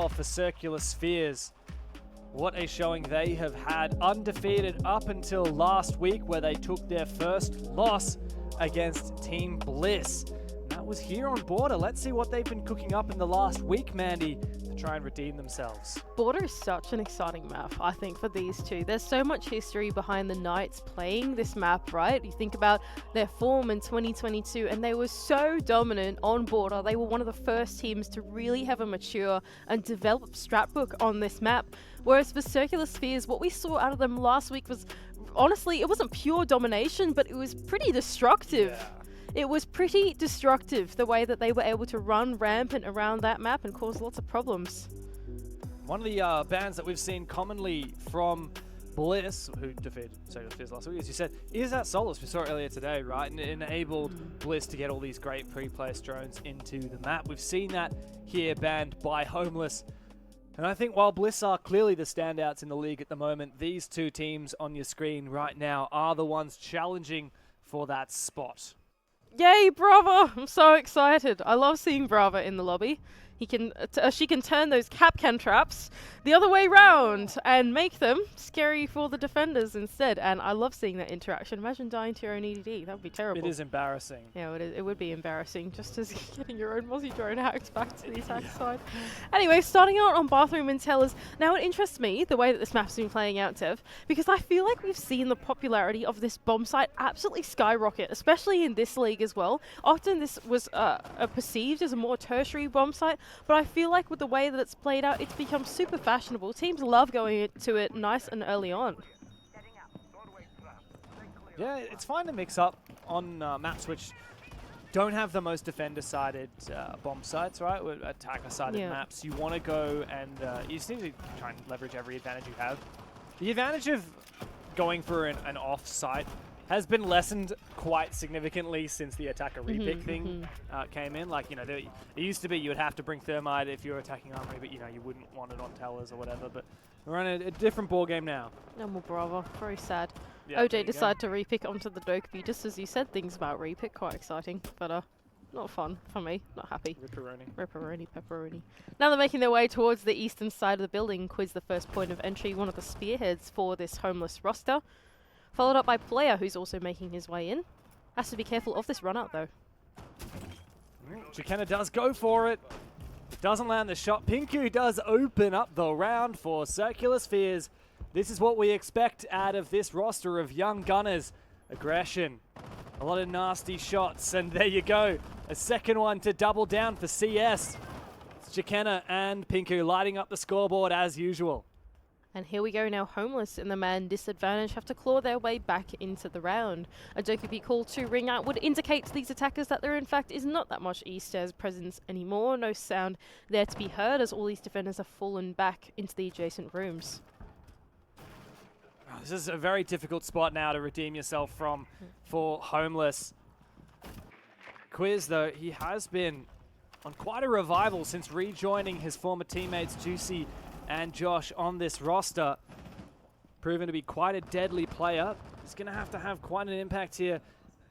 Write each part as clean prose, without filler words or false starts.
well for Circular Spheres. What a showing they have had, undefeated up until last week where they took their first loss against Team Bliss. And that was here on Border. Let's see what they've been cooking up in the last week, Mandy, to try and redeem themselves. Border is such an exciting map, I think, for these two. There's so much history behind the Knights playing this map, right? You think about their form in 2022, and they were so dominant on Border. They were one of the first teams to really have a mature and developed strat book on this map. Whereas for Circular Spheres, what we saw out of them last week was, honestly, it wasn't pure domination, but it was pretty destructive. Yeah. It was pretty destructive, the way that they were able to run rampant around that map and cause lots of problems. One of the bans that we've seen commonly from Bliss, who defeated Circular Spheres last week, as you said, is that Solus. We saw it earlier today, right? And it enabled Bliss to get all these great pre-placed drones into the map. We've seen that here banned by Homeless. And I think while Bliss are clearly the standouts in the league at the moment, these two teams on your screen right now are the ones challenging for that spot. Yay, Brava! I'm so excited. I love seeing Brava in the lobby. She can turn those Capcan traps the other way round and make them scary for the defenders instead. And I love seeing that interaction. Imagine dying to your own EDD. That would be terrible. It is embarrassing. Yeah, it would be embarrassing, just as getting your own Mozzie drone hacked back to the attack side. Anyway, starting out on Bathroom and Tellers. Now it interests me the way that this map's been playing out, Tev, because I feel like we've seen the popularity of this bomb site absolutely skyrocket, especially in this league as well. Often this was perceived as a more tertiary bomb site, but I feel like with the way that it's played out, it's become super fashionable. Teams love going to it nice and early on. Yeah, it's fine to mix up on maps which don't have the most defender-sided bomb sites, right? With attacker-sided maps, you want to go and you just need to try and leverage every advantage you have. The advantage of going for an off-site has been lessened quite significantly since the attacker repick thing came in. Like, you know, it used to be you would have to bring Thermite if you were attacking Armory, but, you know, you wouldn't want it on towers or whatever. But we're on a different ball game now. No more Bravo. Very sad. Yeah, OJ decided to repick onto the Dokeby, just as you said things about repick. Quite exciting, but not fun for me. Not happy. Ripperoni. Ripperoni, pepperoni. Now they're making their way towards the eastern side of the building. Quiz the first point of entry, one of the spearheads for this Homeless roster. Followed up by Player, who's also making his way in. Has to be careful of this run out, though. Chikena does go for it. Doesn't land the shot. Pinku does open up the round for Circular Spheres. This is what we expect out of this roster of young gunners. Aggression. A lot of nasty shots. And there you go. A second one to double down for CS. It's Chikena and Pinku lighting up the scoreboard as usual. And here we go now, Homeless in the man disadvantage have to claw their way back into the round. A Dokeby call to ring out would indicate to these attackers that there in fact is not that much E-stairs presence anymore. No sound there to be heard as all these defenders have fallen back into the adjacent rooms. This is a very difficult spot now to redeem yourself from for Homeless. Quiz, though, he has been on quite a revival since rejoining his former teammates Juicy and Josh on this roster. Proven to be quite a deadly player. He's going to have quite an impact here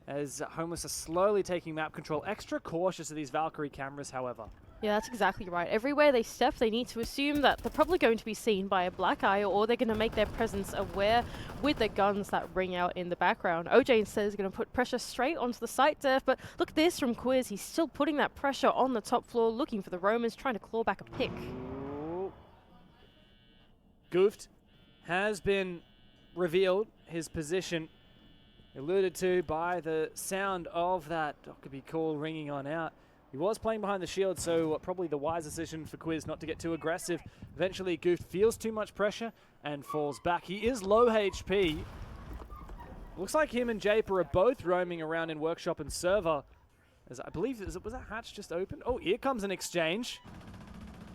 as Homeless are slowly taking map control. Extra cautious of these Valkyrie cameras, however. Yeah, that's exactly right. Everywhere they step, they need to assume that they're probably going to be seen by a black eye, or they're going to make their presence aware with the guns that ring out in the background. OJ instead is going to put pressure straight onto the site def, but look at this from Quiz. He's still putting that pressure on the top floor, looking for the Romans, trying to claw back a pick. Goofed has been revealed, his position alluded to by the sound of that Dokeby call ringing on out. He was playing behind the shield, so probably the wise decision for Quiz not to get too aggressive. Eventually Goofed feels too much pressure and falls back. He is low HP. Looks like him and Japer are both roaming around in Workshop and Server. As I believe, was that hatch just opened? Oh, here comes an exchange.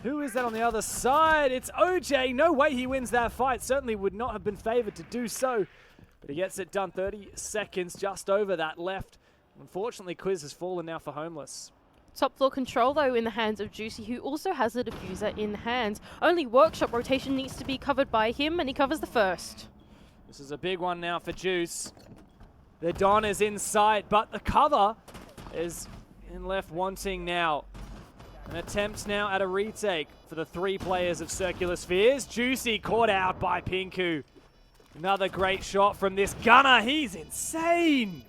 Who is that on the other side? It's OJ. No way he wins that fight. Certainly would not have been favored to do so. But he gets it done. 30 seconds just over that left. Unfortunately, Quiz has fallen now for Homeless. Top floor control, though, in the hands of Juicy, who also has a diffuser in hand. Only Workshop rotation needs to be covered by him, and he covers the first. This is a big one now for Juice. The Don is in sight, but the cover is in left wanting now. An attempt now at a retake for the 3 players of Circular Spheres. Juicy caught out by Pinku. Another great shot from this gunner. He's insane.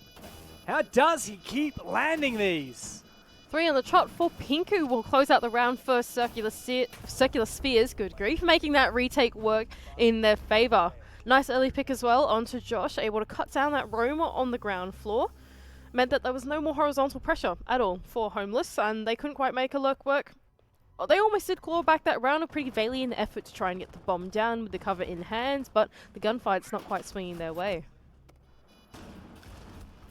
How does he keep landing these? 3 on the trot for Pinku will close out the round for Circular Spheres, good grief, making that retake work in their favor. Nice early pick as well onto Josh, able to cut down that roamer on the ground floor. Meant that there was no more horizontal pressure at all for Homeless, and they couldn't quite make a lurk work. They almost did claw back that round, a pretty valiant effort to try and get the bomb down with the cover in hand, but the gunfight's not quite swinging their way.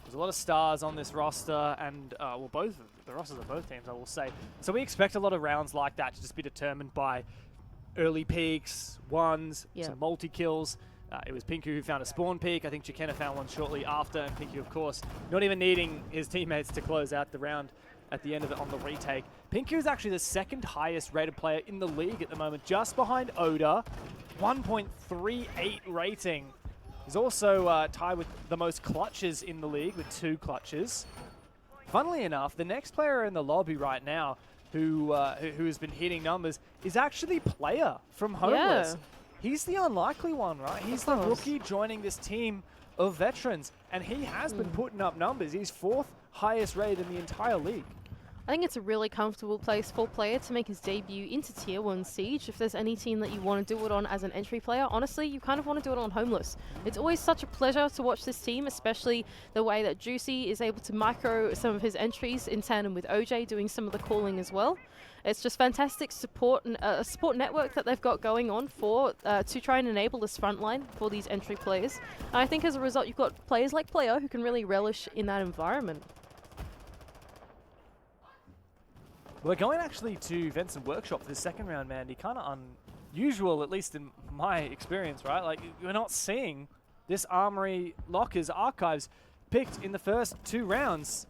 There's a lot of stars on this roster, and well, both the rosters of both teams, I will say. So we expect a lot of rounds like that to just be determined by early peaks, ones, some multi-kills. It was Pinku who found a spawn peak. I think Chikenna found one shortly after, and Pinku, of course, not even needing his teammates to close out the round at the end of it on the retake. Pinku is actually the 2nd highest rated player in the league at the moment, just behind Oda, 1.38 rating. He's also tied with the most clutches in the league with 2 clutches. Funnily enough, the next player in the lobby right now who has been hitting numbers is actually Player from Homeless. Yeah. He's the unlikely one, right? He's the rookie joining this team of veterans, and he has been putting up numbers. He's 4th highest rated in the entire league. I think it's a really comfortable place for Player to make his debut into Tier 1 Siege. If there's any team that you want to do it on as an entry player, honestly, you kind of want to do it on Homeless. It's always such a pleasure to watch this team, especially the way that Juicy is able to micro some of his entries in tandem with OJ doing some of the calling as well. It's just fantastic support and a support network that they've got going on for to try and enable this front line for these entry players. And I think as a result, you've got players like Player who can really relish in that environment. We're going actually to Vincent Workshop for the 2nd round, Mandy. Kind of unusual, at least in my experience, right? Like, we're not seeing this Armory Lockers Archives picked in the first 2 rounds.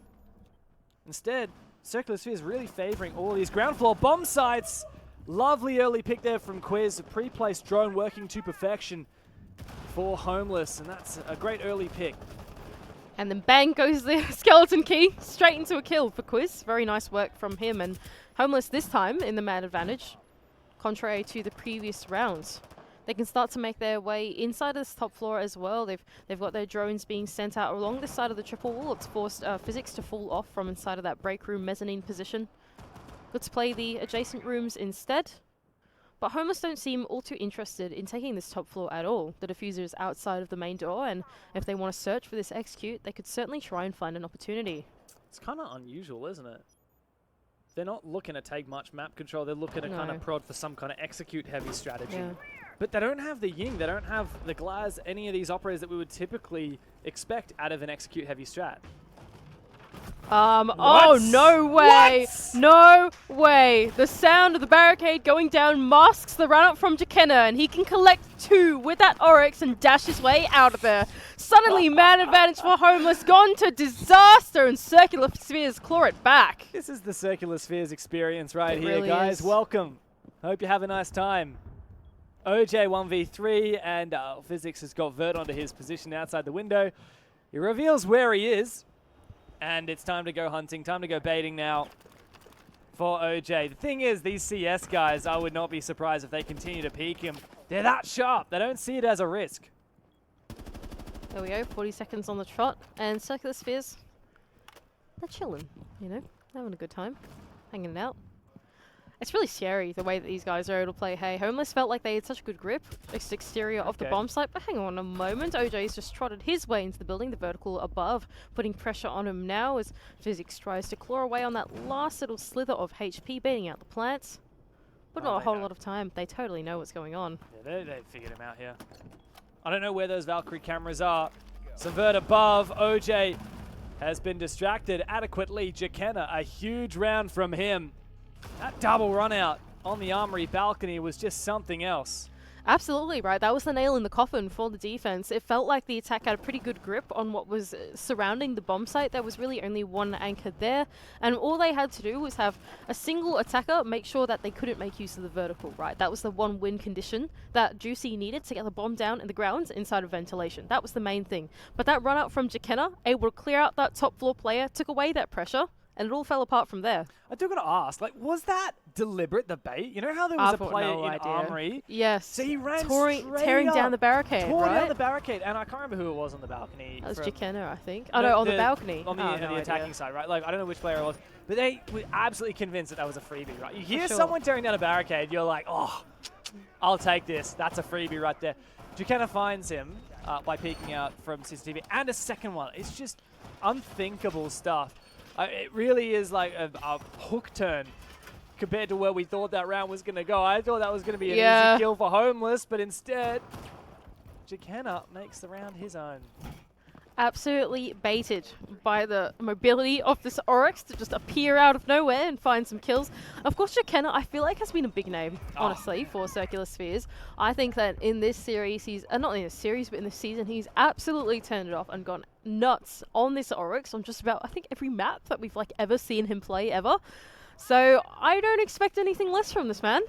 Instead, Circular Sphere is really favoring all of these ground floor bomb sites. Lovely early pick there from Quiz. A pre-placed drone working to perfection for Homeless, and that's a great early pick. And then bang goes the skeleton key, straight into a kill for Quiz. Very nice work from him, and Homeless this time in the man advantage, contrary to the previous rounds. They can start to make their way inside of this top floor as well. They've got their drones being sent out along this side of the triple wall. It's forced Physics to fall off from inside of that break room mezzanine position. Good to play the adjacent rooms instead. But Homeless don't seem all too interested in taking this top floor at all. The diffuser is outside of the main door, and if they want to search for this execute, they could certainly try and find an opportunity. It's kind of unusual, isn't it? They're not looking to take much map control. They're looking to kind of prod for some kind of execute-heavy strategy. Yeah. But they don't have the Ying. They don't have the Glaz, any of these operators that we would typically expect out of an execute-heavy strat. Oh, no way. What? No way. The sound of the barricade going down masks the run-up from Chikenna, and he can collect 2 with that Oryx and dash his way out of there. Suddenly, man advantage for Homeless, gone to disaster, and Circular Spheres claw it back. This is the Circular Spheres experience right here, really guys. Welcome. Hope you have a nice time. OJ 1v3, and Physics has got Vert onto his position outside the window. He reveals where he is. And it's time to go hunting, time to go baiting now for OJ. The thing is, these CS guys, I would not be surprised if they continue to peek him. They're that sharp. They don't see it as a risk. There we go, 40 seconds on the trot. And Circular Spheres, they're chilling, you know, having a good time, hanging out. It's really scary the way that these guys are able to play. Hey, Homeless felt like they had such a good grip. It's exterior of the bomb site, but hang on a moment. OJ's just trotted his way into the building, the vertical above, putting pressure on him now as Physics tries to claw away on that last little slither of HP, baiting out the plants. But not a whole lot of time. They totally know what's going on. Yeah, they figured him out here. I don't know where those Valkyrie cameras are. Subvert above. OJ has been distracted adequately. Chikenna, a huge round from him. That double run out on the Armory balcony was just something else. Absolutely, right. That was the nail in the coffin for the defense. It felt like the attack had a pretty good grip on what was surrounding the bomb site. There was really only one anchor there, and all they had to do was have a single attacker make sure that they couldn't make use of the vertical, right? That was the one win condition that Juicy needed to get the bomb down in the ground inside of ventilation. That was the main thing. But that run out from Chikenna, able to clear out that top floor player, took away that pressure, and it all fell apart from there. I do gotta ask, like, was that deliberate, the bait? You know how there was I've a got player no in idea. Armory? Yes. So he ran tearing down up, the barricade, tore right? down the barricade, and I can't remember who it was on the balcony. That was from- Jakenna, I think. Oh no, on the balcony. On the, Oh, on no the attacking idea. side, right? Like, I don't know which player it was, but they were absolutely convinced that was a freebie, right? You hear sure. someone tearing down a barricade, you're like, oh, I'll take this. That's a freebie right there. Jakenna finds him by peeking out from CCTV, and a second one. It's just unthinkable stuff. It really is like a hook turn compared to where we thought that round was going to go. I thought that was going to be an easy kill for Homeless, but instead, Jakenna makes the round his own. Absolutely baited by the mobility of this Oryx to just appear out of nowhere and find some kills. Of course, Jakenna, I feel like, has been a big name, honestly, for Circular Spheres. I think that in this series, not in this series, but in this season, he's absolutely turned it off and gone nuts on this Oryx on just about, I think, every map that we've like ever seen him play ever. So I don't expect anything less from this man.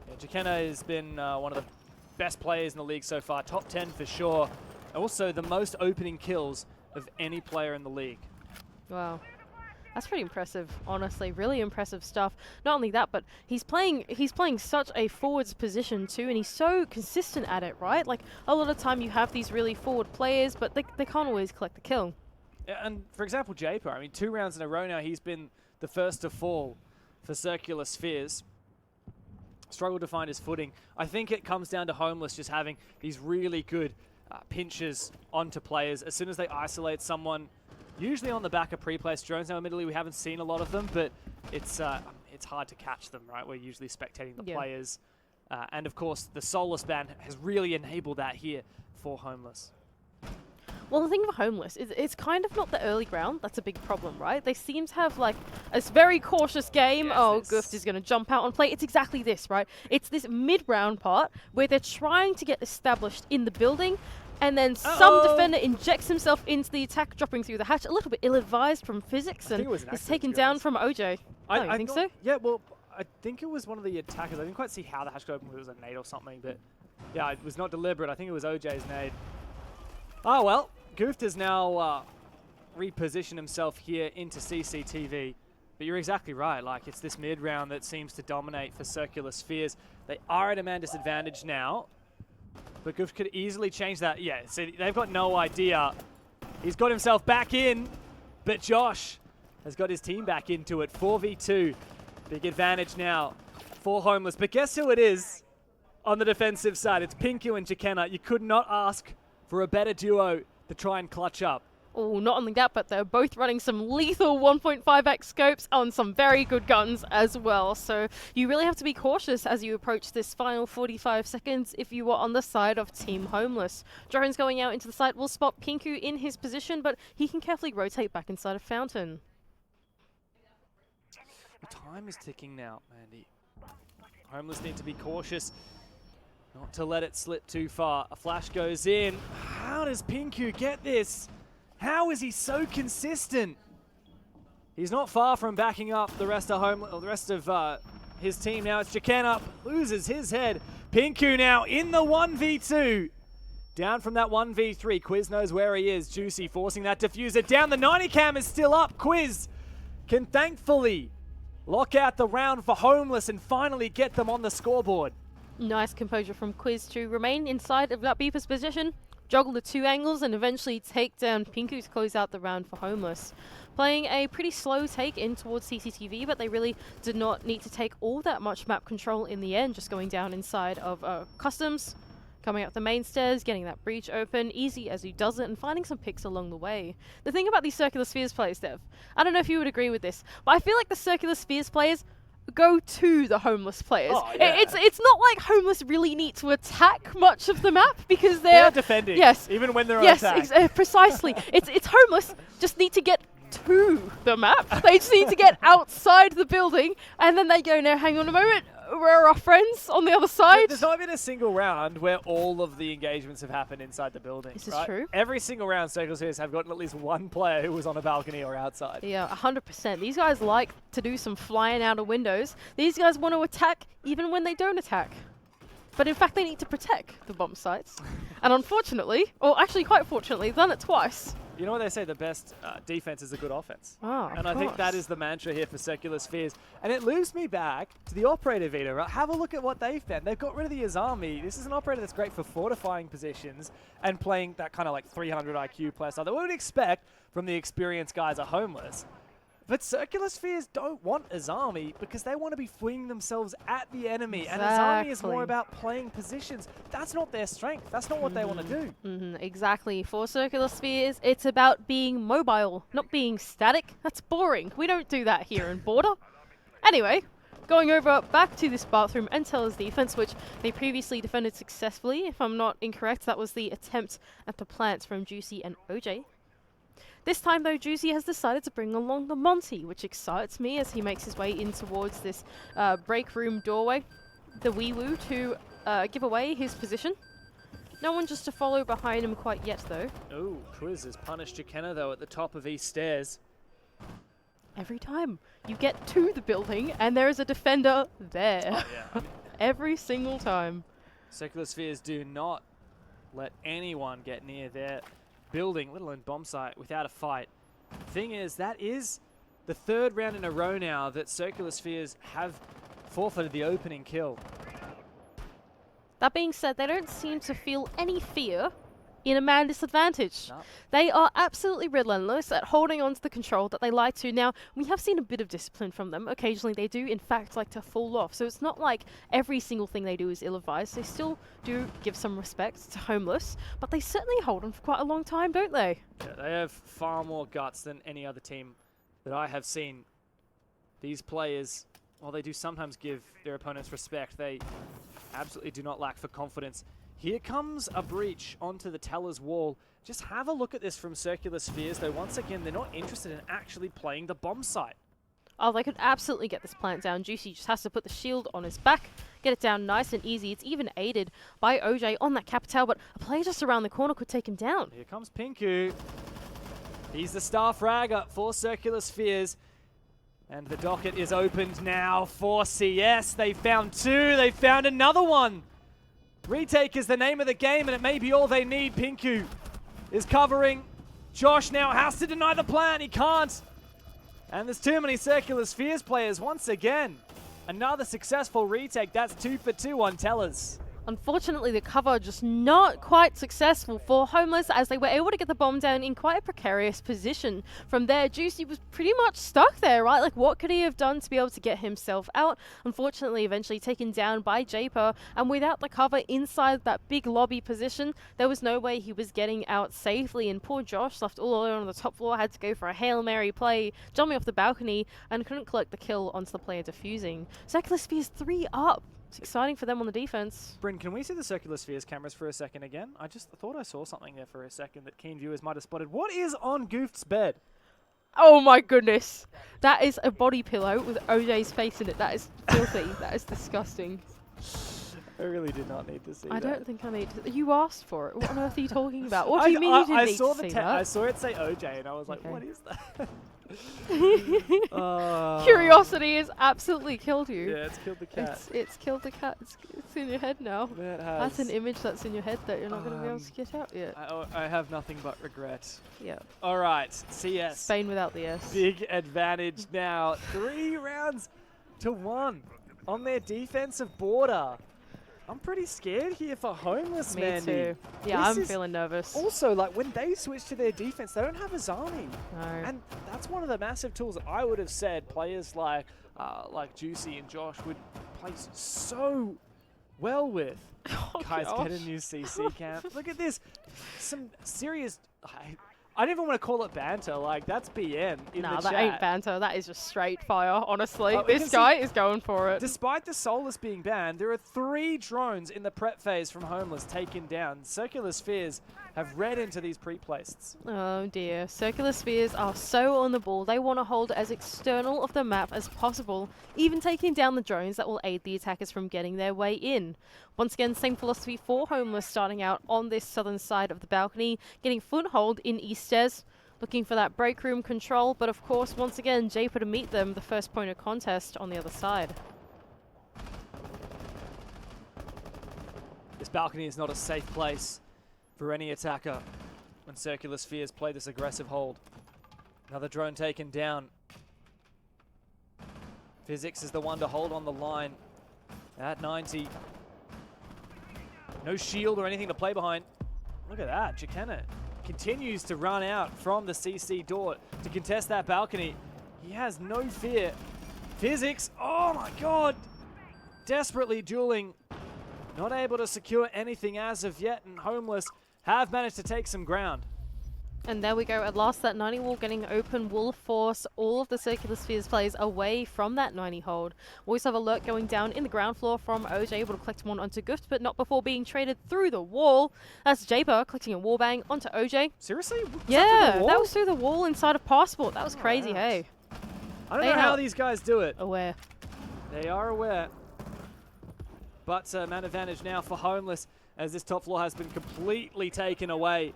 Yeah, Jakenna has been one of the best players in the league so far, top 10 for sure. Also, the most opening kills of any player in the league. Wow. That's pretty impressive, honestly. Really impressive stuff. Not only that, but he's playing such a forwards position too, and he's so consistent at it, right? Like, a lot of time you have these really forward players, but they can't always collect the kill. Yeah, and for example, Japer, I mean, 2 rounds in a row now, he's been the first to fall for Circular Spheres. Struggled to find his footing. I think it comes down to Homeless just having these really good pinches onto players as soon as they isolate someone, usually on the back of pre-placed drones. Now, admittedly, we haven't seen a lot of them, but it's hard to catch them, right? We're usually spectating the players. And of course, the Soulless ban has really enabled that here for Homeless. Well, the thing with Homeless is it's kind of not the early ground. That's a big problem, right? They seem to have like a very cautious game. Yes, Guft is going to jump out and play. It's exactly this, right? It's this mid-round part where they're trying to get established in the building, and then some defender injects himself into the attack, dropping through the hatch. A little bit ill-advised from physics, and is taken down from OJ. I think so? Yeah, well, I think it was one of the attackers. I didn't quite see how the hatch got open, whether it was a nade or something, but yeah, it was not deliberate. I think it was OJ's nade. Oh, well, Gooft has now repositioned himself here into CCTV. But you're exactly right. Like, it's this mid-round that seems to dominate for Circular Spheres. They are at a man disadvantage now. But Gooft could easily change that. Yeah, see, they've got no idea. He's got himself back in. But Josh has got his team back into it. 4v2. Big advantage now for Homeless. But guess who it is on the defensive side? It's Pinku and Jakenna. You could not ask for a better duo to try and clutch up. Oh, not only that, but they're both running some lethal 1.5x scopes on some very good guns as well. So you really have to be cautious as you approach this final 45 seconds if you are on the side of Team Homeless. Drone's going out into the site will spot Pinku in his position, but he can carefully rotate back inside of Fountain. The time is ticking now, Mandy. Homeless need to be cautious not to let it slip too far. A flash goes in. How does Pinku get this? How is he so consistent? He's not far from backing up the rest of his team now. It's Jakenna loses his head. Pinku now in the 1v2. Down from that 1v3. Quiz knows where he is. Juicy forcing that diffuser down. The 90 cam is still up. Quiz can thankfully lock out the round for Homeless and finally get them on the scoreboard. Nice composure from Quiz to remain inside of that Beeper's position, juggle the 2 angles, and eventually take down Pinku to close out the round for Homeless. Playing a pretty slow take in towards CCTV, but they really did not need to take all that much map control in the end, just going down inside of Customs, coming up the main stairs, getting that breach open, easy as he does it, and finding some picks along the way. The thing about these Circular Spheres players, Dev, I don't know if you would agree with this, but I feel like the Circular Spheres players go to the Homeless players. Oh, yeah. It's not like Homeless really need to attack much of the map because they're defending. Yes, even when they're on attack. Yes, precisely. it's Homeless just need to get to the map. They just need to get outside the building, and then they go, now hang on a moment, where are our friends on the other side? There's not been a single round where all of the engagements have happened inside the building. This is true. Every single round, Circle Spheres have gotten at least one player who was on a balcony or outside. Yeah, 100%. These guys like to do some flying out of windows. These guys want to attack even when they don't attack. But in fact, they need to protect the bomb sites. And unfortunately, or actually quite fortunately, they've done it twice. You know what they say, the best defense is a good offense. Oh, and I think that is the mantra here for Circular Spheres. And it loops me back to the operator Vita. Right? Have a look at what they've found. They've got rid of the Azami. This is an operator that's great for fortifying positions and playing that kind of like 300 IQ player style that we would expect from the experienced guys at Homeless. But Circular Spheres don't want Azami because they want to be flinging themselves at the enemy. Exactly. And Azami is more about playing positions. That's not their strength. That's not what they want to do. Exactly. For Circular Spheres, it's about being mobile, not being static. That's boring. We don't do that here in Border. Anyway, going over back to this bathroom and Teller's defense, which they previously defended successfully. If I'm not incorrect, that was the attempt at the plants from Juicy and OJ. This time, though, Juicy has decided to bring along the Monty, which excites me as he makes his way in towards this break room doorway. The Wee-Woo to give away his position. No one just to follow behind him quite yet, though. Oh, Quiz has punished Jakenna, though, at the top of East Stairs. Every time you get to the building and there is a defender there. Oh, yeah. I mean, every single time. Circular Spheres do not let anyone get near their building, let alone bomb site, without a fight. Thing is, that is the third round in a row now that Circular Spheres have forfeited the opening kill. That being said, they don't seem to feel any fear in a man disadvantage. No. They are absolutely relentless at holding on to the control that they like to. Now, we have seen a bit of discipline from them. Occasionally they do, in fact, like to fall off. So it's not like every single thing they do is ill-advised. They still do give some respect to Homeless, but they certainly hold on for quite a long time, don't they? Yeah, they have far more guts than any other team that I have seen. These players, while they do sometimes give their opponents respect, they absolutely do not lack for confidence. Here comes a breach onto the Teller's wall. Just have a look at this from Circular Spheres, though. Once again, they're not interested in actually playing the bomb site. Oh, they could absolutely get this plant down. Juicy just has to put the shield on his back, get it down nice and easy. It's even aided by OJ on that Capital, but a player just around the corner could take him down. Here comes Pinku. He's the star fragger for Circular Spheres. And the docket is opened now for CS. They found two. They found another one. Retake is the name of the game, and it may be all they need. Pinku is covering. Josh now has to deny the plant. He can't. And there's too many Circular Spheres players once again. Another successful retake. That's 2 for 2 on Tellers. Unfortunately, the cover just not quite successful for Homeless as they were able to get the bomb down in quite a precarious position. From there, Juicy was pretty much stuck there, right? Like, what could he have done to be able to get himself out? Unfortunately, eventually taken down by Japer, and without the cover inside that big lobby position, there was no way he was getting out safely, and poor Josh, left all alone on the top floor, had to go for a Hail Mary play, jumping off the balcony, and couldn't collect the kill onto the player defusing. Circular Spheres 3 up. It's exciting for them on the defense. Bryn, can we see the Circular Spheres cameras for a second again? I just thought I saw something there for a second that keen viewers might have spotted. What is on Goof's bed? Oh my goodness. That is a body pillow with OJ's face in it. That is filthy. That is disgusting. I really did not need to see that. I don't think I need to. You asked for it. What on earth are you talking about? What do you mean you didn't need to see that? I saw it say OJ and I was like, Okay. what is that? Curiosity has absolutely killed you. Yeah, it's killed the cat. It's killed the cat. It's in your head now. That That's an has- image that's in your head that you're not going to be able to get out yet. I have nothing but regret. Yeah. All right, CS. Spain without the S. Big advantage now. 3 rounds to 1 on their defensive border. I'm pretty scared here for Homeless, Me Mandy. too. Yeah, This I'm is feeling nervous. Also, like, when they switch to their defense, they don't have Azami. No. And that's one of the massive tools that I would have said players like Juicy and Josh would play so well with. Oh, Guys, get a gosh. new CC cam. Look at this. Some serious... I don't even want to call it banter. Like, that's BM in Nah, the that chat. ain't banter. That is just straight fire, honestly. Oh, we This can see- guy is going for it. Despite the Solus being banned, there are 3 drones in the prep phase from Homeless taken down. Circular Spheres have read into these pre-placed. Oh dear. Circular Spheres are so on the ball. They want to hold as external of the map as possible, even taking down the drones that will aid the attackers from getting their way in. Once again, same philosophy for Homeless, starting out on this southern side of the balcony, getting foothold in Easters, looking for that break room control, but of course, once again, Japer to meet them, the first point of contest on the other side. This balcony is not a safe place for any attacker. when Circular Spheres play this aggressive hold. Another drone taken down. Physics is the one to hold on the line at 90. No shield or anything to play behind. Look at that. Jacana continues to run out from the CC door to contest that balcony. He has no fear. Physics, oh my god. Desperately dueling. Not able to secure anything as of yet, and Homeless have managed to take some ground. And there we go. At last, that 90 wall getting open will force all of the Circular Spheres players away from that 90 hold. We also have alert going down in the ground floor from OJ, able to collect one onto Gift, but not before being traded through the wall. That's Jaber collecting a wallbang onto OJ. Seriously? Yeah, that was through the wall inside of Passport. That was crazy, right. Hey. I don't know how these guys do it. Aware. They are aware. But man advantage now for Homeless, as this top floor has been completely taken away.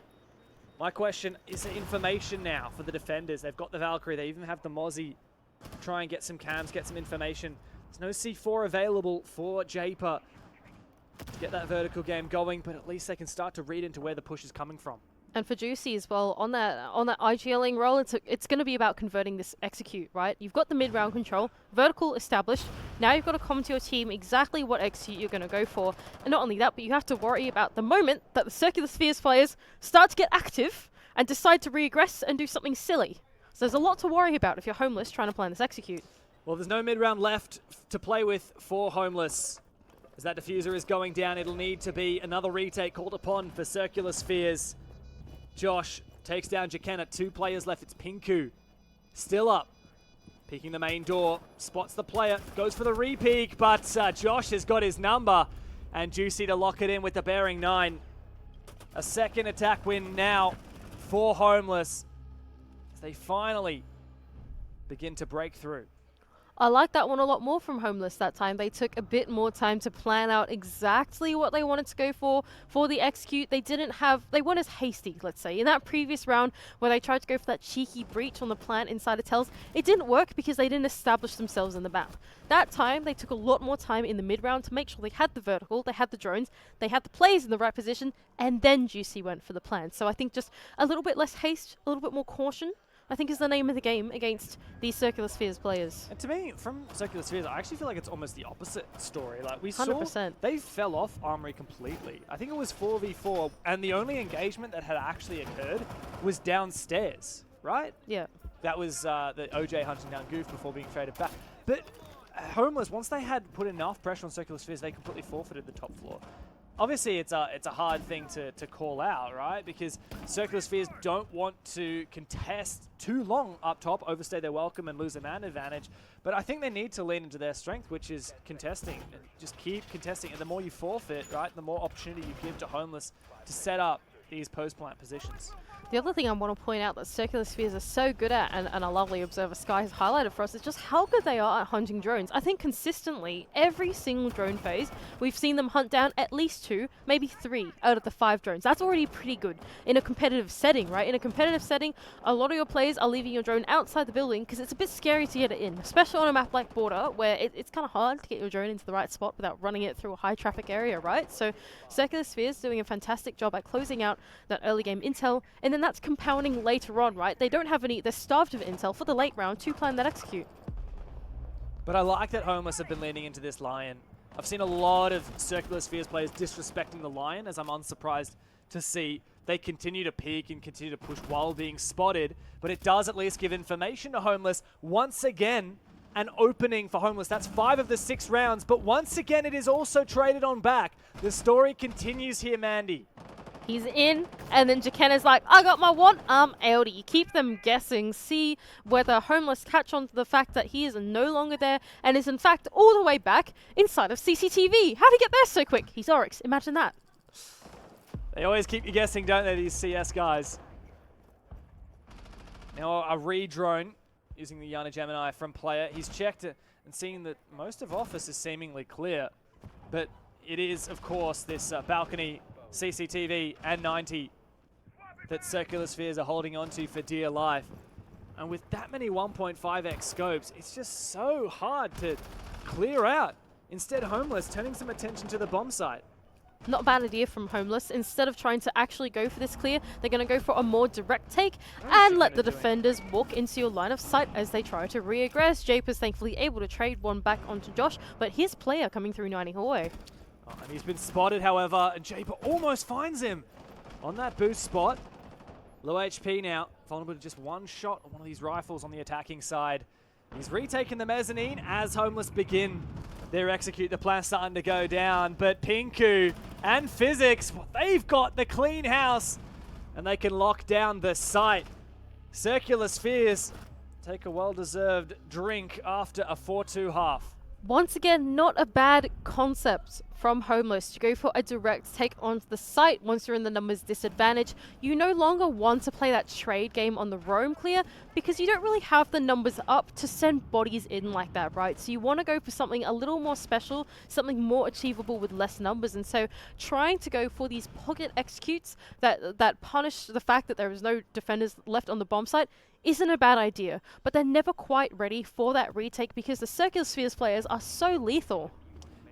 My question, is there information now for the defenders? They've got the Valkyrie, they even have the Mozzie. Try and get some cams, get some information. There's no C4 available for Japer to get that vertical game going, but at least they can start to read into where the push is coming from. And for Juicy as well, on that IGLing role, it's going to be about converting this execute, right? You've got the mid-round control, vertical established. Now you've got to come to your team exactly what execute you're going to go for. And not only that, but you have to worry about the moment that the Circular Spheres players start to get active and decide to regress and do something silly. So there's a lot to worry about if you're Homeless trying to plan this execute. Well, there's no mid-round left to play with for Homeless. As that diffuser is going down, it'll need to be another retake called upon for Circular Spheres. Josh takes down Jacana. 2 players left. It's Pinku. Still up. Peeking the main door. Spots the player. Goes for the re-peek, but Josh has got his number. And Juicy to lock it in with the bearing 9. A second attack win now for Homeless, as they finally begin to break through. I like that one a lot more from Homeless that time. They took a bit more time to plan out exactly what they wanted to go for the execute. They weren't as hasty, let's say. In that previous round where they tried to go for that cheeky breach on the plant inside of Tells, it didn't work because they didn't establish themselves in the map. That time, they took a lot more time in the mid-round to make sure they had the vertical, they had the drones, they had the players in the right position, and then Juicy went for the plan. So I think just a little bit less haste, a little bit more caution, I think is the name of the game against these Circular Spheres players. And to me, from Circular Spheres, I actually feel like it's almost the opposite story. Like we 100%. saw, they fell off Armory completely. I think it was 4v4, and the only engagement that had actually occurred was downstairs, right? Yeah. That was the OJ hunting down Goof before being traded back. But Homeless, once they had put enough pressure on Circular Spheres, they completely forfeited the top floor. Obviously, it's a hard thing to call out, right? Because Circular Spheres don't want to contest too long up top, overstay their welcome and lose a man advantage. But I think they need to lean into their strength, which is contesting. And just keep contesting. And the more you forfeit, right, the more opportunity you give to Homeless to set up these post-plant positions. The other thing I want to point out that Circular Spheres are so good at, and a lovely observer Sky has highlighted for us, is just how good they are at hunting drones. I think consistently, every single drone phase, we've seen them hunt down at least 2, maybe 3 out of the 5 drones. That's already pretty good in a competitive setting, right? In a competitive setting, a lot of your players are leaving your drone outside the building because it's a bit scary to get it in, especially on a map like Border, where it's kind of hard to get your drone into the right spot without running it through a high traffic area, right? So Circular Spheres doing a fantastic job at closing out that early game intel, and then that's compounding later on, right? They don't have any, they're starved of intel for the late round to plan that execute. But I like that Homeless have been leaning into this Lion. I've seen a lot of Circular Spheres players disrespecting the Lion, as I'm unsurprised to see they continue to peek and continue to push while being spotted, but it does at least give information to Homeless. Once again, an opening for Homeless. That's 5 of the 6 rounds, but once again, it is also traded on back. The story continues here, Mandy. He's in, and then Jacana's like, I got my one-arm Aldi. Keep them guessing, see whether Homeless catch on to the fact that he is no longer there and is in fact all the way back inside of CCTV. How'd he get there so quick? He's Oryx, imagine that. They always keep you guessing, don't they, these CS guys? Now a re-drone using the Yana Gemini from player. He's checked it and seeing that most of Office is seemingly clear, but it is, of course, this balcony, CCTV, and 90 that Circular Spheres are holding onto for dear life. And with that many 1.5x scopes, it's just so hard to clear out. Instead, Homeless turning some attention to the bomb site. Not a bad idea from Homeless. Instead of trying to actually go for this clear, they're going to go for a more direct take and let the defenders walk into your line of sight as they try to re-aggress. Japer's thankfully able to trade one back onto Josh, but his player coming through 90 hallway. Oh, and he's been spotted, however, and Japer almost finds him on that boost spot. Low HP now, vulnerable to just one shot on one of these rifles on the attacking side. He's retaken the mezzanine as Homeless begin their execute. The plan's starting to go down, but Pinku and Physics, well, they've got the clean house, and they can lock down the site. Circular Spheres take a well-deserved drink after a 4-2 half. Once again, not a bad concept from Homeless to go for a direct take onto the site once you're in the numbers disadvantage. You no longer want to play that trade game on the roam clear because you don't really have the numbers up to send bodies in like that, right? So you want to go for something a little more special, something more achievable with less numbers. And so trying to go for these pocket executes that punish the fact that there is no defenders left on the bomb site isn't a bad idea, but they're never quite ready for that retake because the Circular Spheres players are so lethal.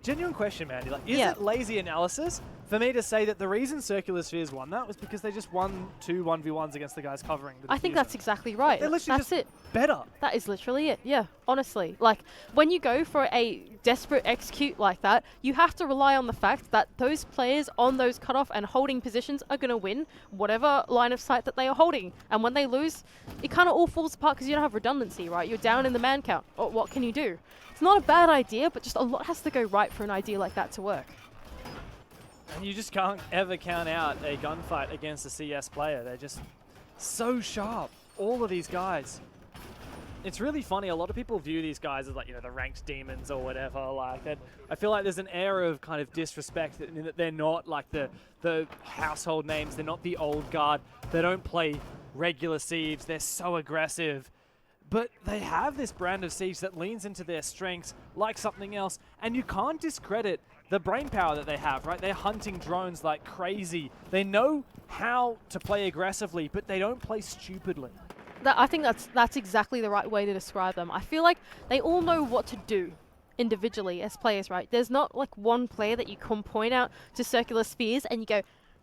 Genuine question, Mandy. Like, is it lazy analysis for me to say that the reason Circular Spheres won that was because they just won 2 1v1s against the guys covering the I think that's exactly right. They're literally That's it. Better. That is literally it, yeah, honestly. Like, when you go for a desperate execute like that, you have to rely on the fact that those players on those cutoff and holding positions are going to win whatever line of sight that they are holding. And when they lose, it kind of all falls apart because you don't have redundancy, right? You're down in the man count. What can you do? It's not a bad idea, but just a lot has to go right for an idea like that to work. And you just can't ever count out a gunfight against a CS player. They're just so sharp, all of these guys. It's really funny. A lot of people view these guys as, like, you know, the ranked demons or whatever. Like that. I feel like there's an air of kind of disrespect in that they're not like the household names. They're not the old guard. They don't play regular Sieves. They're so aggressive. But they have this brand of Siege that leans into their strengths like something else. And you can't discredit the brain power that they have, right? They're hunting drones like crazy. They know how to play aggressively, but they don't play stupidly. I think that's exactly the right way to describe them. I feel like they all know what to do individually as players, right? There's not like one player that you can point out to Circular Spheres and you go,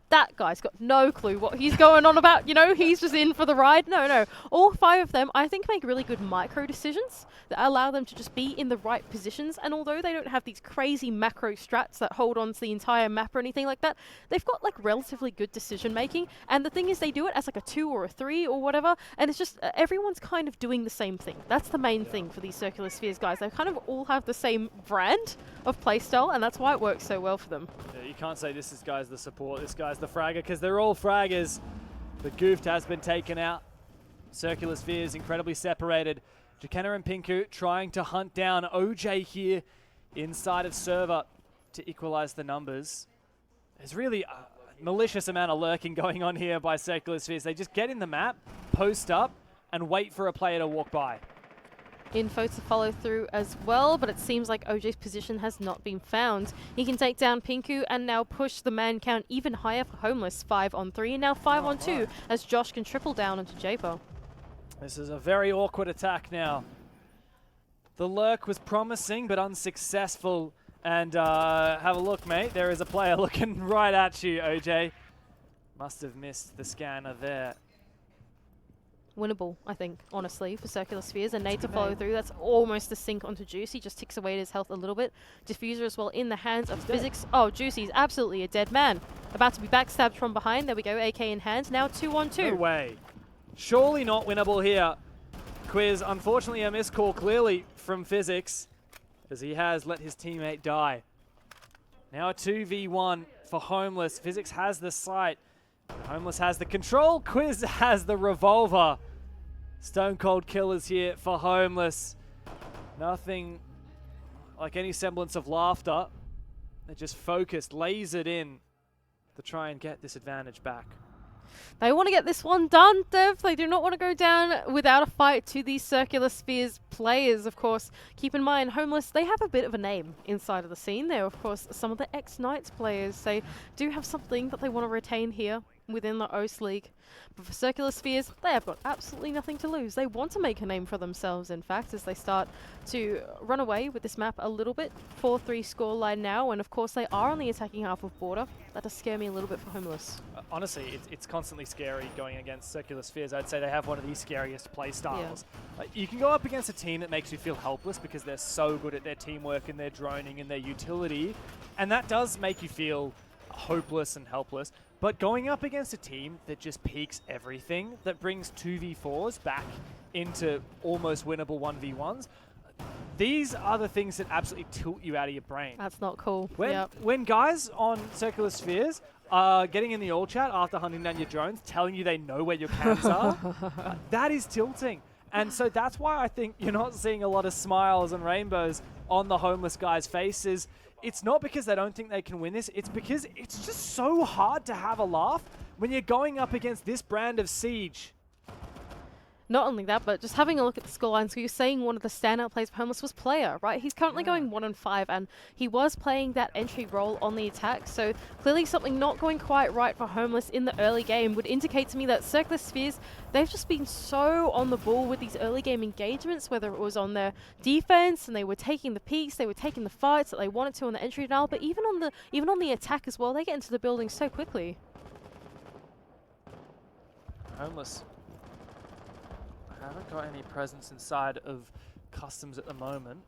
that guy's got no clue what he's going on about, you know, he's just in for the ride. No. All 5 of them, I think, make really good micro decisions that allow them to just be in the right positions. And although they don't have these crazy macro strats that hold on to the entire map or anything like that, they've got like relatively good decision making. And the thing is, they do it as like a 2 or a 3 or whatever. And it's just everyone's kind of doing the same thing. That's the main thing for these Circular Spheres guys. They kind of all have the same brand of playstyle, and that's why it works so well for them. Yeah, you can't say this guy's the support, this guy's the fragger, because they're all fraggers. The Goofed has been taken out. Circular Spheres incredibly separated. Jacana and Pinku trying to hunt down OJ here inside of server to equalize the numbers. There's really a malicious amount of lurking going on here by Circular Spheres. They just get in the map, post up, and wait for a player to walk by. Info to follow through as well, but it seems like OJ's position has not been found. He can take down Pinku and now push the man count even higher for Homeless. 5 on 3 and now 5 on 2 as Josh can triple down onto Japo. This is a very awkward attack now. The lurk was promising but unsuccessful. And have a look, mate. There is a player looking right at you, OJ. Must have missed the scanner there. Winnable, I think, honestly, for Circular Spheres. And nade to follow through. That's almost a sync onto Juicy. Just ticks away at his health a little bit. Diffuser as well in the hands of Physics. Oh, Juicy's absolutely a dead man. About to be backstabbed from behind. There we go, AK in hands. Now 2 on 2. No way. Surely not winnable here. Quiz, unfortunately a miscall clearly from Physics, as he has let his teammate die. Now a 2v1 for Homeless. Physics has the sight. Homeless has the control. Quiz has the revolver. Stone cold killers here for Homeless. Nothing like any semblance of laughter. They're just focused, lasered in to try and get this advantage back. They want to get this one done, Dev. They do not want to go down without a fight to these Circular Spheres players, of course. Keep in mind, Homeless, they have a bit of a name inside of the scene. They're, of course, some of the ex-Knights players. They do have something that they want to retain here. within the OS League. But for Circular Spheres, they have got absolutely nothing to lose. They want to make a name for themselves, in fact, as they start to run away with this map a little bit. 4-3 scoreline now, and of course they are on the attacking half of border. That does scare me a little bit for Homeless. Honestly, it's constantly scary going against Circular Spheres. I'd say they have one of the scariest play styles. You can go up against a team that makes you feel helpless because they're so good at their teamwork and their droning and their utility, and that does make you feel hopeless and helpless. But going up against a team that just peaks everything, that brings 2v4s back into almost winnable 1v1s, these are the things that absolutely tilt you out of your brain. That's not cool. When guys on Circular Spheres are getting in the all chat after hunting down your drones, telling you they know where your cams are, that is tilting. And so that's why I think you're not seeing a lot of smiles and rainbows on the Homeless guys' faces. It's not because they don't think they can win this. It's because it's just so hard to have a laugh when you're going up against this brand of siege. Not only that, but just having a look at the scorelines, so you're saying one of the standout plays for Homeless was Player, right? He's currently going 1-5, and he was playing that entry role on the attack, so clearly something not going quite right for Homeless in the early game would indicate to me that Circular Spheres, they've just been so on the ball with these early game engagements, whether it was on their defense and they were taking the peaks, they were taking the fights that they wanted to on the entry now, but even on the attack as well, they get into the building so quickly. Homeless haven't got any presence inside of customs at the moment.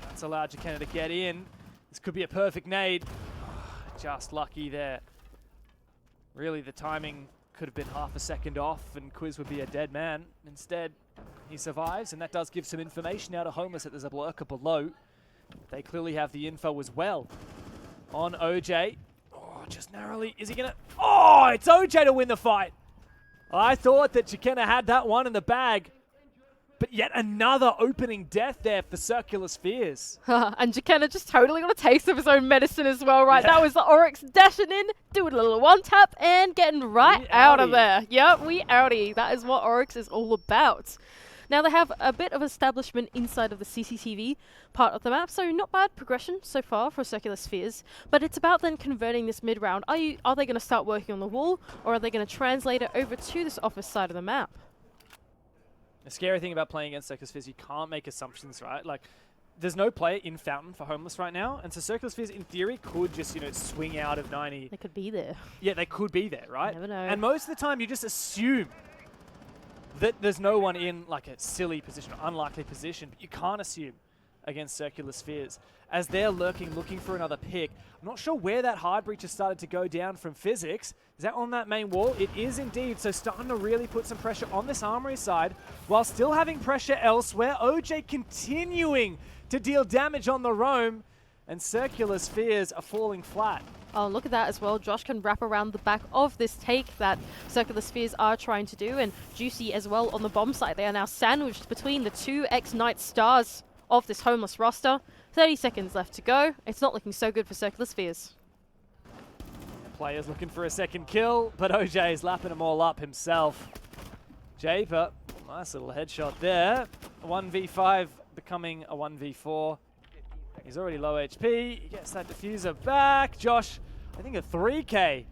That's allowed Jakenna to get in. This could be a perfect nade. Just lucky there. Really, the timing could have been half a second off and Quiz would be a dead man. Instead, he survives, and that does give some information out of Homeless that there's a lurker below. They clearly have the info as well on OJ. Oh, just narrowly. Is he going to... Oh, it's OJ to win the fight. I thought that Jakenna had that one in the bag, but yet another opening death there for Circular Spheres. And Jakenna just totally got a taste of his own medicine as well, right? Yeah. That was the Oryx dashing in, doing a little one-tap, and getting right out of there. Yep, we outie. That is what Oryx is all about. Now they have a bit of establishment inside of the CCTV part of the map, so not bad progression so far for Circular Spheres, but it's about then converting this mid-round. Are they going to start working on the wall, or are they going to translate it over to this office side of the map? The scary thing about playing against Circular Spheres, you can't make assumptions, right? Like, there's no player in Fountain for Homeless right now, and so Circular Spheres, in theory, could just, swing out of 90. They could be there. Yeah, they could be there, right? You never know. And most of the time, you just assume that there's no one in like a silly position, or unlikely position, but you can't assume against Circular Spheres. As they're lurking, looking for another pick. I'm not sure where that hard breach has started to go down from Physics. Is that on that main wall? It is indeed, so starting to really put some pressure on this Armory side, while still having pressure elsewhere. OJ continuing to deal damage on the roam, and Circular Spheres are falling flat. Oh, look at that as well. Josh can wrap around the back of this take that Circular Spheres are trying to do. And Juicy as well on the bomb site. They are now sandwiched between the two ex-Knight stars of this Homeless roster. 30 seconds left to go. It's not looking so good for Circular Spheres. Players looking for a second kill, but OJ is lapping them all up himself. Japer, nice little headshot there. A 1v5 becoming a 1v4. He's already low HP. He gets that diffuser back. Josh, I think a 3K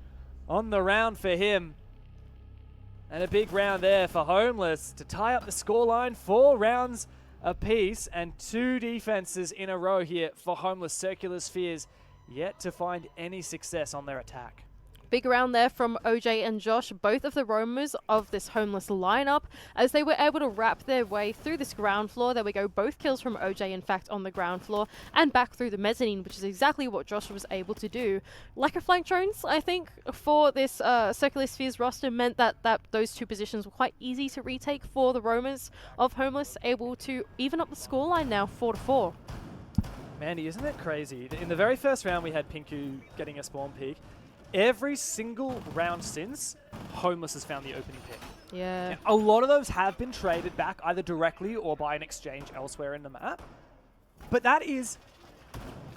on the round for him. And a big round there for Homeless to tie up the scoreline. 4 rounds apiece and 2 defenses in a row here for Homeless. Circular Spheres yet to find any success on their attack. Big round there from OJ and Josh, both of the roamers of this Homeless lineup, as they were able to wrap their way through this ground floor. There we go, both kills from OJ, in fact, on the ground floor, and back through the mezzanine, which is exactly what Josh was able to do. Lack of flank drones, I think, for this Circular Spheres roster meant that those 2 positions were quite easy to retake for the roamers of Homeless, able to even up the scoreline now, 4-4. Mandy, isn't it crazy? In the very first round, we had Pinku getting a spawn peak. Every single round since, Homeless has found the opening pick. Yeah. Now, a lot of those have been traded back either directly or by an exchange elsewhere in the map. But that is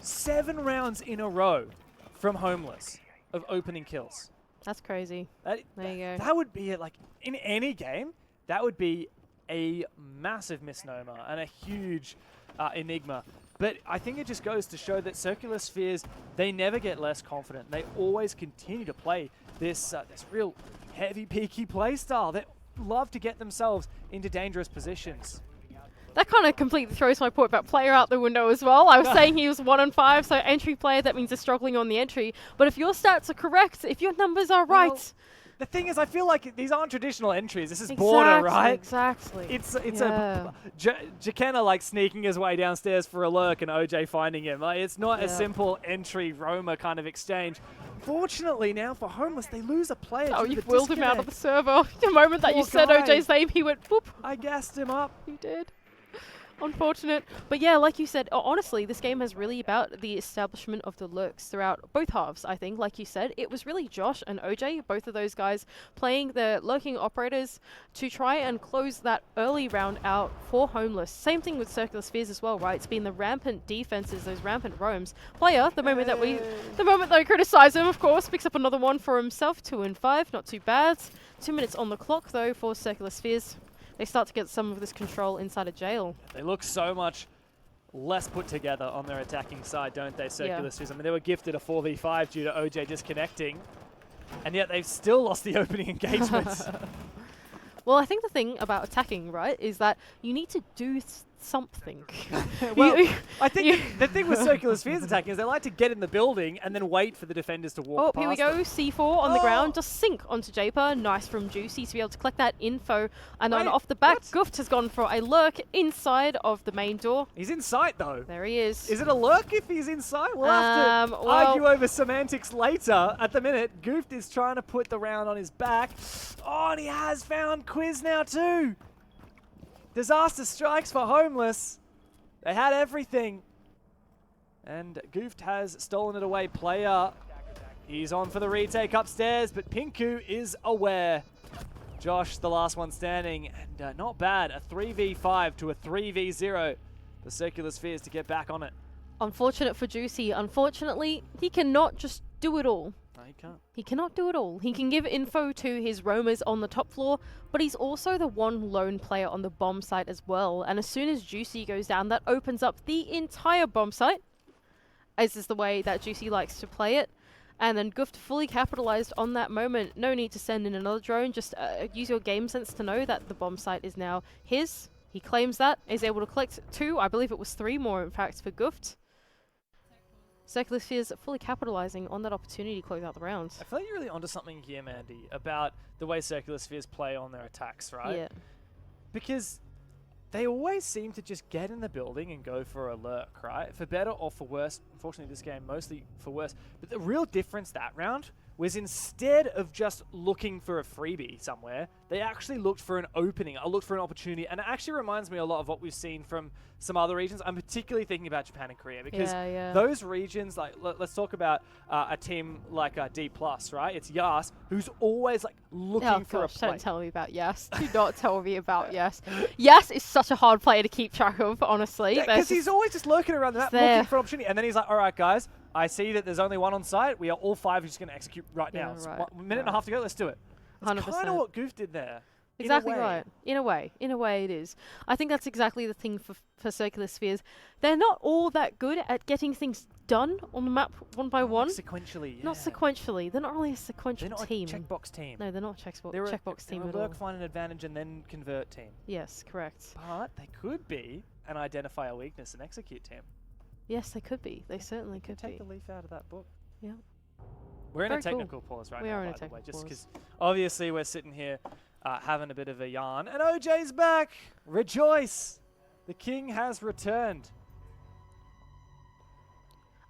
7 rounds in a row from Homeless of opening kills. That's crazy. There you go. That would be, like, in any game, that would be a massive misnomer and a huge enigma. But I think it just goes to show that Circular Spheres, they never get less confident. They always continue to play this real heavy, peaky play style. They love to get themselves into dangerous positions. That kind of completely throws my point about player out the window as well. I was saying he was 1-5, so entry player, that means they're struggling on the entry. But if your stats are correct, if your numbers are right... The thing is, I feel like these aren't traditional entries. This is border, right? Exactly. It's a Jakenna like sneaking his way downstairs for a lurk and OJ finding him. Like, it's not a simple entry roamer kind of exchange. Fortunately now for Homeless, they lose a player. Oh, you've willed him out of the server. The moment that you said OJ's name, he went boop. I gassed him up. You did. Unfortunate. But yeah, like you said, honestly, this game is really about the establishment of the lurks throughout both halves, I think. Like you said, it was really Josh and OJ, both of those guys, playing the lurking operators to try and close that early round out for Homeless. Same thing with Circular Spheres as well, right? It's been the rampant defenses, those rampant roams. Player, the moment that we criticize him, of course, picks up another one for himself, 2-5, not too bad. 2 minutes on the clock, though, for Circular Spheres. They start to get some of this control inside of jail. They look so much less put together on their attacking side, don't they, Circular Spheres? I mean, they were gifted a 4v5 due to OJ disconnecting, and yet they've still lost the opening engagements. Well, I think the thing about attacking, right, is that you need to do something. Well, I think the thing with Circular Spheres attacking is they like to get in the building and then wait for the defenders to walk past. Here we go. C4 on the ground. Just sink onto Japer. Nice from Juicy to be able to collect that info. And then off the back, Gooft has gone for a lurk inside of the main door. He's in sight, though. There he is. Is it a lurk if he's in sight? We'll have to argue over semantics later. At the minute, Gooft is trying to put the round on his back. Oh, and he has found Quiz now, too. Disaster strikes for Homeless. They had everything. And Gooft has stolen it away. Player, he's on for the retake upstairs, but Pinku is aware. Josh, the last one standing, and not bad. A 3v5 to a 3v0 for Circular Spheres to get back on it. Unfortunate for Juicy. Unfortunately, he cannot just do it all. No, he can't. He cannot do it all. He can give info to his roamers on the top floor, but he's also the one lone player on the bomb site as well. And as soon as Juicy goes down, that opens up the entire bomb site, as is the way that Juicy likes to play it. And then Gooft fully capitalized on that moment. No need to send in another drone. Just use your game sense to know that the bomb site is now his. He claims that. Is able to collect 2. I believe it was 3 more, in fact, for Gooft. Circular Spheres fully capitalizing on that opportunity to close out the rounds. I feel like you're really onto something here, Mandy, about the way Circular Spheres play on their attacks, right? Yeah. Because they always seem to just get in the building and go for a lurk, right? For better or for worse. Unfortunately, this game mostly for worse. But the real difference that round was instead of just looking for a freebie somewhere, they actually looked for an opening, looked for an opportunity. And it actually reminds me a lot of what we've seen from some other regions. I'm particularly thinking about Japan and Korea because those regions, like let's talk about a team like D+, right? It's Yas, who's always like looking for a play. Don't tell me about Yas. Do not tell me about Yas. Yas is such a hard player to keep track of, honestly. Because he's always just lurking around the map looking for an opportunity. And then he's like, all right, guys, I see that there's only one on site. We are all 5 just going to execute right now. Right, 1 minute and a half to go. Let's do it. That's kind of what Goof did there. Exactly right. In a way it is. I think that's exactly the thing for Circular Spheres. They're not all that good at getting things done on the map one by one. Sequentially, yeah. Not sequentially. They're not really a sequential team. They're not a checkbox team. No, they're not a checkbox team at all. They're a lurk, find an advantage, and then convert team. Yes, correct. But they could be an identify a weakness and execute team. Yes, they could be. They certainly could be. Take the leaf out of that book. Yeah. We're in a technical pause right now, we are in a by the way, technical just pause. because obviously we're sitting here having a bit of a yarn. And OJ's back! Rejoice! The king has returned.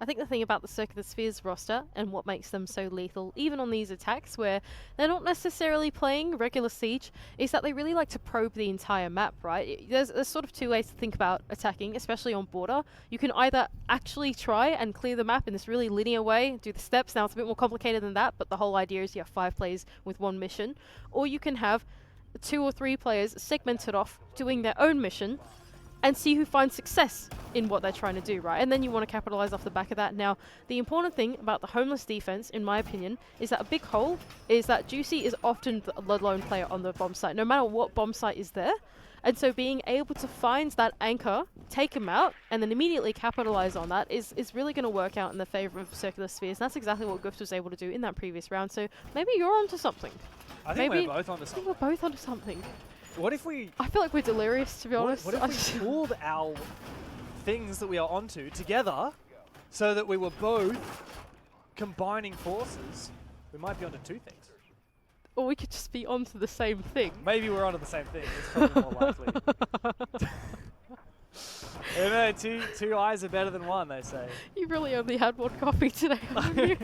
I think the thing about the Circular Spheres roster and what makes them so lethal, even on these attacks where they're not necessarily playing regular Siege, is that they really like to probe the entire map, right? There's sort of 2 ways to think about attacking, especially on border. You can either actually try and clear the map in this really linear way, do the steps. Now it's a bit more complicated than that, but the whole idea is you have 5 players with 1 mission. Or you can have 2 or 3 players segmented off doing their own mission and see who finds success in what they're trying to do, right? And then you want to capitalize off the back of that. Now, the important thing about the Homeless defense, in my opinion, is that a big hole is that Juicy is often the lone player on the bomb site. No matter what bomb site is there, And so being able to find that anchor, take him out, and then immediately capitalize on that is really going to work out in the favor of Circular Spheres. And that's exactly what Gift was able to do in that previous round. So maybe you're onto something. I think we're both onto something. I think we're both onto something. What if we... I feel like we're delirious, to be honest. What if we pulled our things that we are onto together so that we were both combining forces? We might be onto two things. Or we could just be onto the same thing. Maybe we're onto the same thing. It's probably more likely. You know, two eyes are better than one, they say. You really only had one coffee today, haven't you?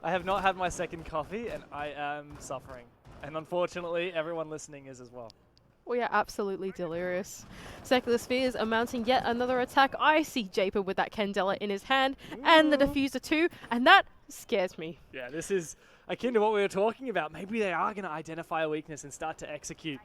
I have not had my second coffee, and I am suffering. And unfortunately, everyone listening is as well. We are absolutely delirious. Circular Spheres are mounting yet another attack. I see Japer with that Candela in his hand, and the diffuser too, and that scares me. Yeah, this is akin to what we were talking about. Maybe they are going to identify a weakness and start to execute.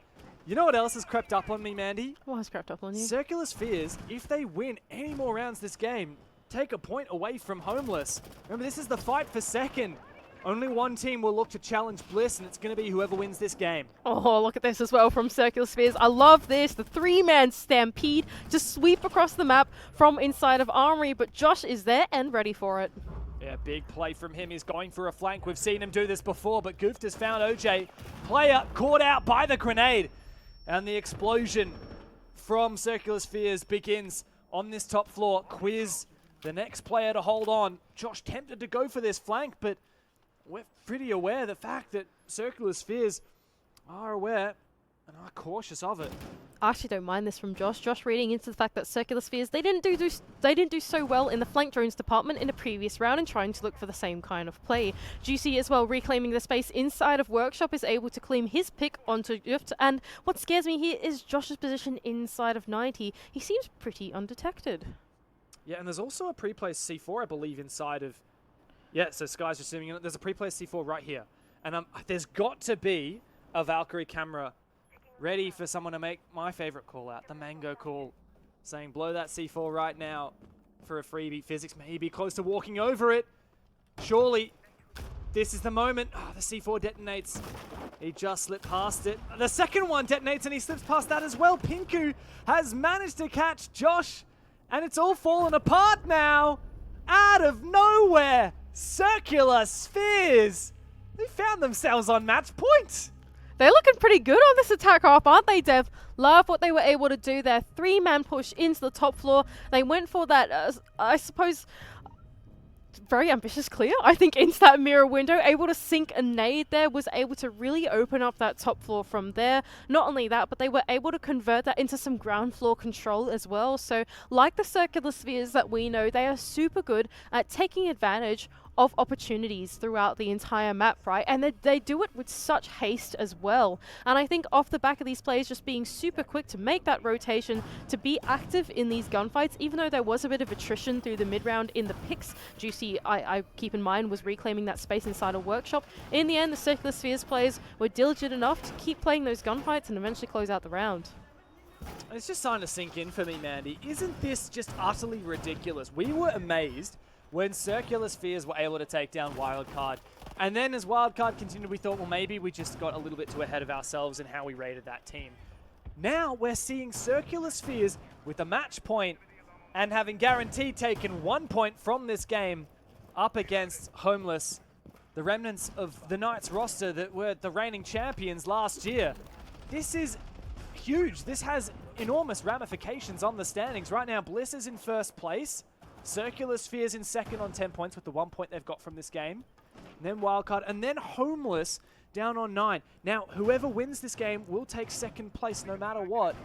You know what else has crept up on me, Mandy? What has crept up on you? Circular Spheres, if they win any more rounds this game, take a point away from Homeless. Remember, this is the fight for second. Only one team will look to challenge Bliss, and it's going to be whoever wins this game. Oh, look at this as well from Circular Spheres. I love this. The three-man stampede to sweep across the map from inside of Armory, but Josh is there and ready for it. Yeah, big play from him. He's going for a flank. We've seen him do this before, but Gooft has found OJ. Player caught out by the grenade. And the explosion from Circular Spheres begins on this top floor. Quiz, the next player to hold on. Josh tempted to go for this flank, but we're pretty aware of the fact that Circular Spheres are aware and are cautious of it. I actually don't mind this from Josh. Josh reading into the fact that Circular Spheres, they didn't do so well in the flank drones department in a previous round and trying to look for the same kind of play. Juicy as well reclaiming the space inside of Workshop is able to claim his pick onto Gift. And what scares me here is Josh's position inside of 90. He seems pretty undetected. Yeah, and there's also a pre-placed C4, I believe, inside of... Yeah, so Sky's just zooming in. There's a pre-placed C4 right here. And there's got to be a Valkyrie camera ready for someone to make my favorite call out, the Mango call, saying blow that C4 right now for a freebie. Physics may be close to walking over it. Surely this is the moment. Oh, the C4 detonates. He just slipped past it. The second one detonates and he slips past that as well. Pinku has managed to catch Josh and it's all fallen apart now. Out of nowhere, Circular Spheres. They found themselves on match point. They're looking pretty good on this attack up, aren't they, Dev? Love what they were able to do there. Three-man push into the top floor. They went for that, I suppose, very ambitious clear. I think into that mirror window, able to sink a nade there, was able to really open up that top floor from there. Not only that, but they were able to convert that into some ground floor control as well. So, like the Circular Spheres that we know, they are super good at taking advantage of opportunities throughout the entire map, right? And they do it with such haste as well. And I think off the back of these players just being super quick to make that rotation, to be active in these gunfights, even though there was a bit of attrition through the mid-round in the picks. Juicy, I keep in mind, was reclaiming that space inside a Workshop. In the end, the Circular Spheres players were diligent enough to keep playing those gunfights and eventually close out the round. It's just starting to sink in for me, Mandy. Isn't this just utterly ridiculous? We were amazed when Circular Spheres were able to take down Wildcard. And then as Wildcard continued, we thought, well, maybe we just got a little bit too ahead of ourselves in how we rated that team. Now we're seeing Circular Spheres with a match point and having guaranteed taken 1 point from this game up against Homeless, the remnants of the Knights roster that were the reigning champions last year. This is huge. This has enormous ramifications on the standings. Right now, Bliss is in first place. Circular Spheres in second on 10 points with the 1 point they've got from this game. And then Wildcard, and then Homeless down on 9. Now, whoever wins this game will take second place no matter what.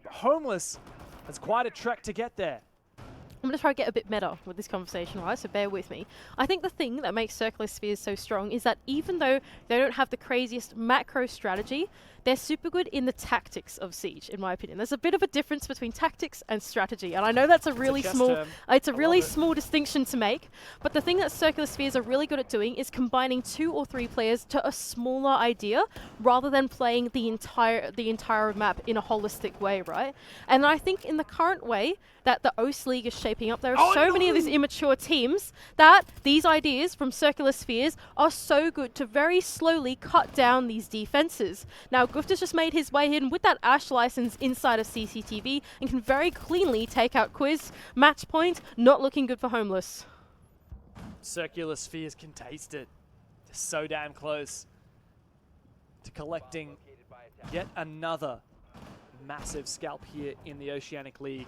But Homeless has quite a trek to get there. I'm going to try to get a bit meta with this conversation, right? So bear with me. I think the thing that makes Circular Spheres so strong is that even though they don't have the craziest macro strategy, they're super good in the tactics of Siege, in my opinion. There's a bit of a difference between tactics and strategy, and I know that's a really small distinction to make, but the thing that Circular Spheres are really good at doing is combining 2 or 3 players to a smaller idea rather than playing the entire map in a holistic way, right? And I think in the current way that the OS League is shaped shaping up. There are so many of these immature teams that these ideas from Circular Spheres are so good to very slowly cut down these defenses. Now, Gufta's just made his way in with that Ash license inside of CCTV and can very cleanly take out Quiz. Match point, not looking good for Homeless. Circular Spheres can taste it. They're so damn close to collecting yet another massive scalp here in the Oceanic League.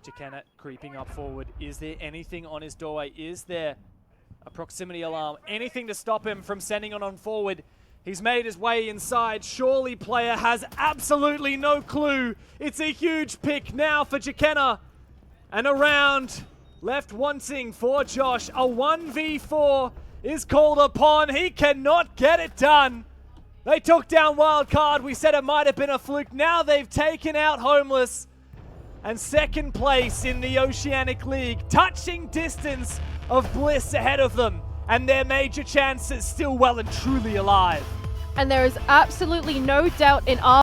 Jacana creeping up forward. Is there anything on his doorway? Is there a proximity alarm? Anything to stop him from sending it on forward? He's made his way inside. Surely player has absolutely no clue. It's a huge pick now for Jacana. And a round left wanting for Josh. A 1v4 is called upon. He cannot get it done. They took down Wildcard. We said it might have been a fluke. Now they've taken out Homeless. And second place in the Oceanic League. Touching distance of Bliss ahead of them. And their major chances still well and truly alive. And there is absolutely no doubt in our